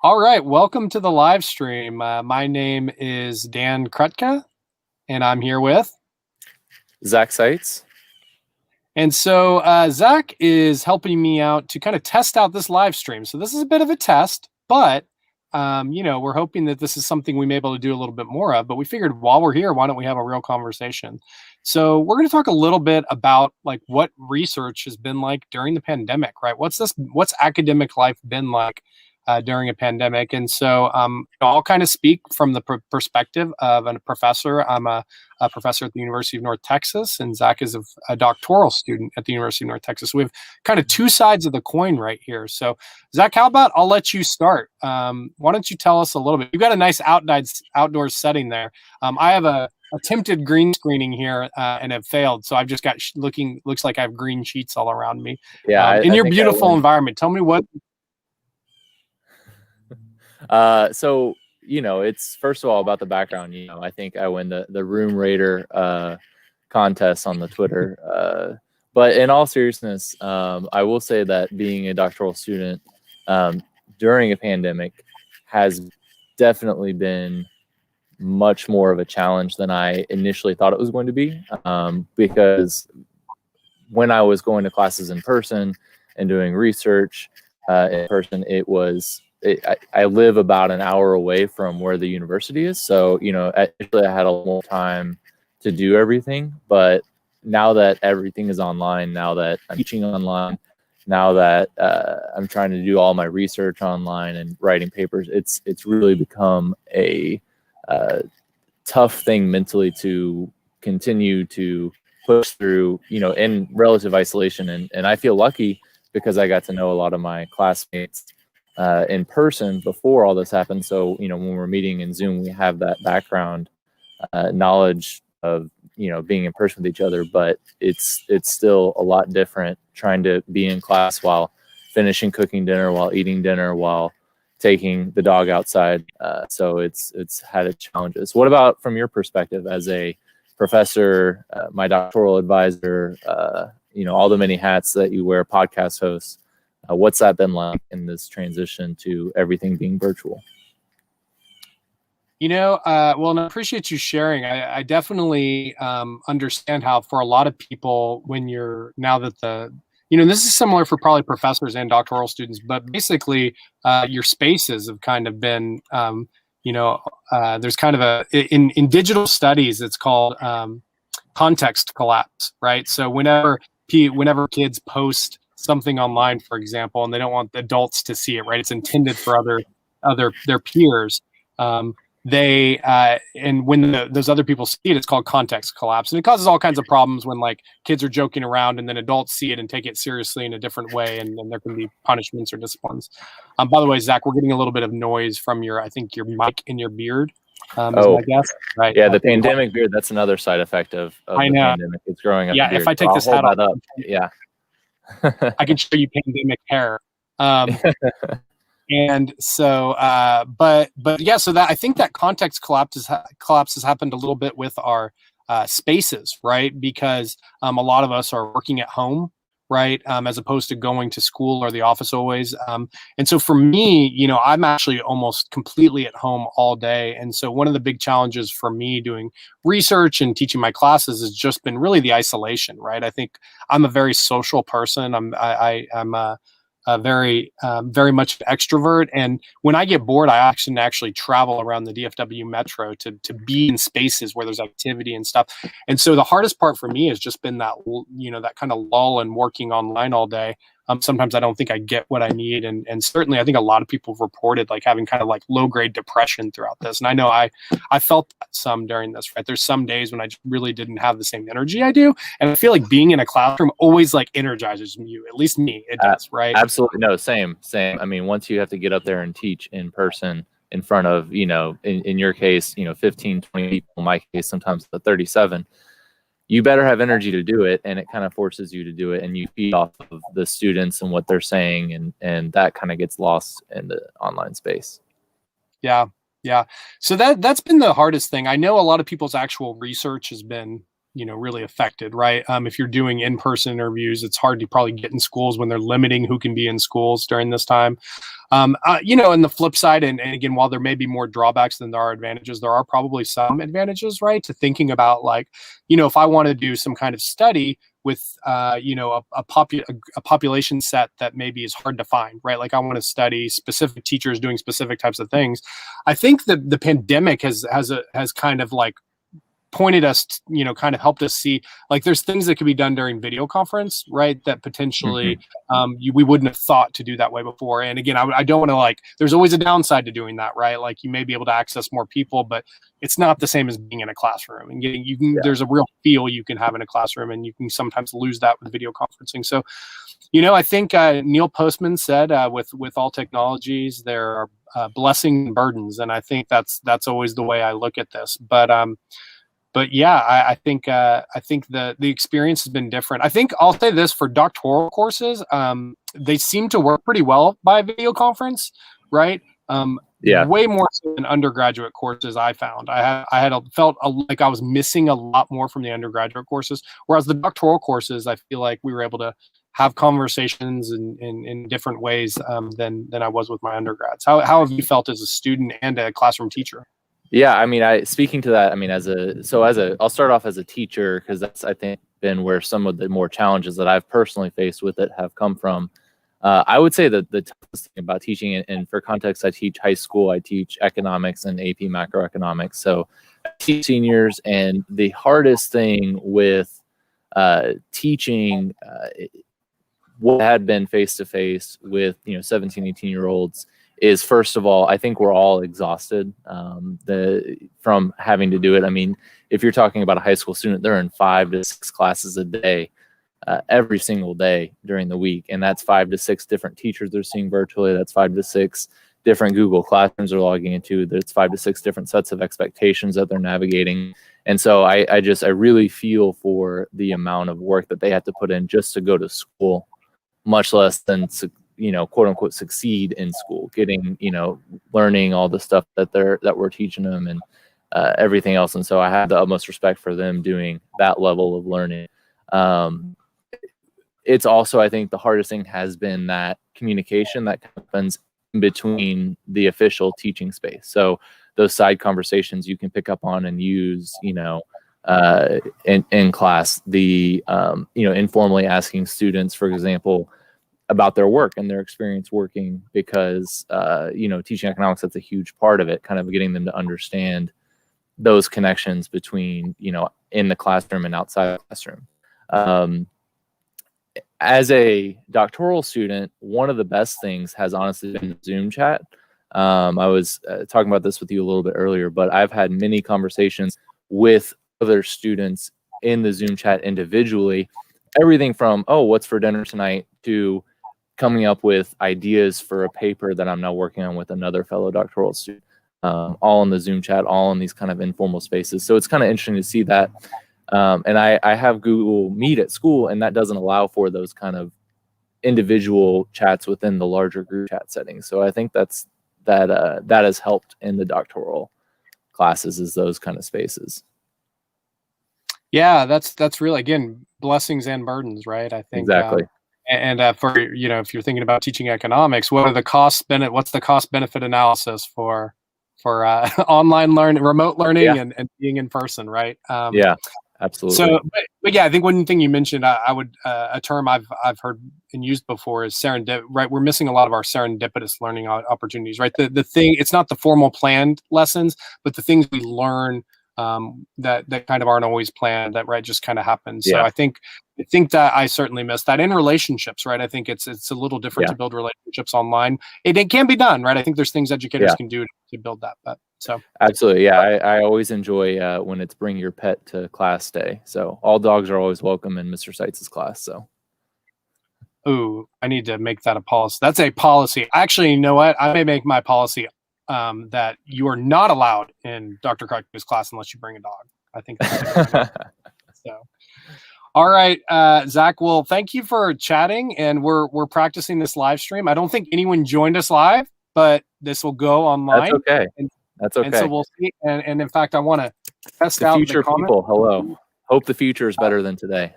All right, welcome to the live stream. My name is Dan Krutka, and I'm here with. Zack Seitz. And so Zach is helping me out to kind of test out this live stream. So this is a bit of a test, but we're hoping that this is something we may be able to do a little bit more of. But we figured while we're here, why don't we have a real conversation? So we're going to talk a little bit about like what research has been like during the pandemic, right? What's academic life been like during a pandemic? And so I'll kind of speak from the perspective of a professor. I'm a professor at the University of North Texas, and Zach is a doctoral student at the University of North Texas. So we have kind of two sides of the coin right here. So Zach, how about I'll let you start. Why don't you tell us a little bit? You've got a nice outdoor setting there. I have a attempted green screening here and have failed. So I've just got looks like I have green sheets all around me. Yeah. In your beautiful environment, tell me what. So, it's first of all about the background. I think I win the Room Raider contest on the Twitter. But in all seriousness, I will say that being a doctoral student during a pandemic has definitely been much more of a challenge than I initially thought it was going to be. Because when I was going to classes in person and doing research in person, I live about an hour away from where the university is. So, initially I had a little time to do everything, but now that everything is online, now that I'm teaching online, now that I'm trying to do all my research online and writing papers, it's really become a tough thing mentally to continue to push through, in relative isolation. And I feel lucky because I got to know a lot of my classmates in person before all this happened. So, when we're meeting in Zoom, we have that background knowledge of, being in person with each other, but it's still a lot different trying to be in class while finishing cooking dinner, while eating dinner, while taking the dog outside. So it's had its challenges. What about from your perspective as a professor, my doctoral advisor, all the many hats that you wear, podcast host? What's that been like in this transition to everything being virtual? Well, and I appreciate you sharing. I definitely understand how for a lot of people, now that this is similar for probably professors and doctoral students, but basically your spaces have kind of been, there's kind of in digital studies, it's called context collapse, right? So whenever kids post something online, for example, and they don't want the adults to see it, right? It's intended for their peers. And when those other people see it, it's called context collapse, and it causes all kinds of problems when like kids are joking around and then adults see it and take it seriously in a different way, and then there can be punishments or disciplines. By the way, Zach, we're getting a little bit of noise from I think your mic in your beard. Is my guess, right? Yeah, the pandemic beard. That's another side effect of the pandemic. It's growing up. Yeah, if I take this hat off, yeah, I can show you pandemic hair. And so, but yeah, so that I think that context collapse has happened a little bit with our spaces, right? Because a lot of us are working at home, right? As opposed to going to school or the office always. And so for me, I'm actually almost completely at home all day. And so one of the big challenges for me doing research and teaching my classes has just been really the isolation, right? I think I'm a very social person. I'm very much extrovert, and when I get bored, I actually travel around the DFW metro to be in spaces where there's activity and stuff. And so the hardest part for me has just been that that kind of lull and working online all day. Sometimes I don't think I get what I need, and certainly I think a lot of people have reported like having kind of like low grade depression throughout this. And I know I felt that some during this. Right, there's some days when I just really didn't have the same energy I do, and I feel like being in a classroom always like energizes you. At least me, it does. Right? Absolutely, no, same. I mean, once you have to get up there and teach in person in front of in your case 15, 20 people. In my case, sometimes the 37. You better have energy to do it, and it kind of forces you to do it, and you feed off of the students and what they're saying, and that kind of gets lost in the online space. Yeah. So that's been the hardest thing. I know a lot of people's actual research has been really affected, right? If you're doing in-person interviews, it's hard to probably get in schools when they're limiting who can be in schools during this time. And the flip side, and again, while there may be more drawbacks than there are advantages, there are probably some advantages, right? To thinking about like, if I want to do some kind of study with, a population set that maybe is hard to find, right? Like I want to study specific teachers doing specific types of things. I think that the pandemic has kind of like pointed us, kind of helped us see like there's things that could be done during video conference, right? That potentially we wouldn't have thought to do that way before. And again, I don't want to like, there's always a downside to doing that, right? Like you may be able to access more people, but it's not the same as being in a classroom and there's a real feel you can have in a classroom, and you can sometimes lose that with video conferencing. So, I think Neil Postman said, with all technologies, there are blessings and burdens. And I think that's always the way I look at this. But yeah, I think the experience has been different. I think I'll say this for doctoral courses, they seem to work pretty well by video conference, right? Way more so than undergraduate courses. I found felt like I was missing a lot more from the undergraduate courses, whereas the doctoral courses, I feel like we were able to have conversations in different ways than I was with my undergrads. How have you felt as a student and a classroom teacher? Yeah, I mean, speaking to that, I mean, I'll start off as a teacher, because that's, I think, been where some of the more challenges that I've personally faced with it have come from. I would say that the toughest thing about teaching, and for context, I teach high school, I teach economics and AP macroeconomics. So I teach seniors, and the hardest thing with teaching what had been face-to-face with, 17, 18-year-olds is, first of all, I think we're all exhausted from having to do it. I mean, if you're talking about a high school student, they're in 5 to 6 classes a day, every single day during the week. And that's 5 to 6 different teachers they're seeing virtually. That's 5 to 6 different Google Classrooms they're logging into. There's 5 to 6 different sets of expectations that they're navigating. And so I really feel for the amount of work that they have to put in just to go to school, much less than quote unquote succeed in school, getting, learning all the stuff that we're teaching them, and everything else. And so I have the utmost respect for them doing that level of learning. It's also, I think the hardest thing has been that communication that happens in between the official teaching space. So those side conversations you can pick up on and use, in class, the, informally asking students, for example, about their work and their experience working, because, teaching economics, that's a huge part of it, kind of getting them to understand those connections between, in the classroom and outside the classroom. As a doctoral student, one of the best things has honestly been Zoom chat. I was talking about this with you a little bit earlier, but I've had many conversations with other students in the Zoom chat individually, everything from, oh, what's for dinner tonight, to coming up with ideas for a paper that I'm now working on with another fellow doctoral student, all in the Zoom chat, all in these kind of informal spaces. So it's kind of interesting to see that. And I have Google Meet at school, and that doesn't allow for those kind of individual chats within the larger group chat settings. So I think that has helped in the doctoral classes, is those kind of spaces. Yeah, that's really, again, blessings and burdens, right? I think exactly. For, if you're thinking about teaching economics, what's the cost benefit analysis for online learning, remote learning, and being in person, right? Yeah, absolutely. So, but yeah, I think one thing you mentioned, I would, a term I've heard and used before is serendip, right? We're missing a lot of our serendipitous learning opportunities, right? The thing, it's not the formal planned lessons, but the things we learn that kind of aren't always planned, that just kind of happens. So I think that I certainly miss that in relationships, right? I think it's a little different to build relationships online. It can be done, right? I think there's things educators can do to build that. But so absolutely, yeah. I always enjoy when it's bring your pet to class day. So all dogs are always welcome in Mr. Seitz's class. So. Ooh, I need to make that a policy. That's a policy. Actually, you know what? I may make my policy that you are not allowed in Dr. Krakow's class unless you bring a dog. I think that's so. All right, Zach. Well, thank you for chatting, and we're practicing this live stream. I don't think anyone joined us live, but this will go online. That's okay. That's okay. And so we'll see. And in fact, I want to test out future the comment. people. Hello. Hope the future is better than today.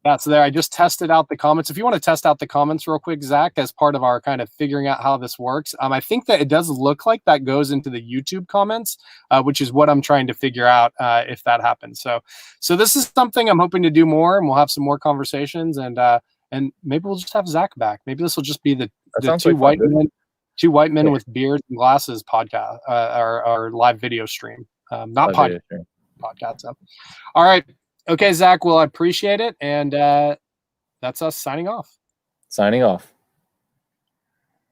Yeah, so there I just tested out the comments. If you want to test out the comments real quick, Zach, as part of our kind of figuring out how this works, I think that it does look like that goes into the YouTube comments, which is what I'm trying to figure out if that happens. So this is something I'm hoping to do more, and we'll have some more conversations, and maybe we'll just have Zach back. Maybe this will just be the two white men with beards and glasses podcast, our live video stream, not podcast. So. All right. Okay, Zach, well, I appreciate it. And that's us signing off. Signing off.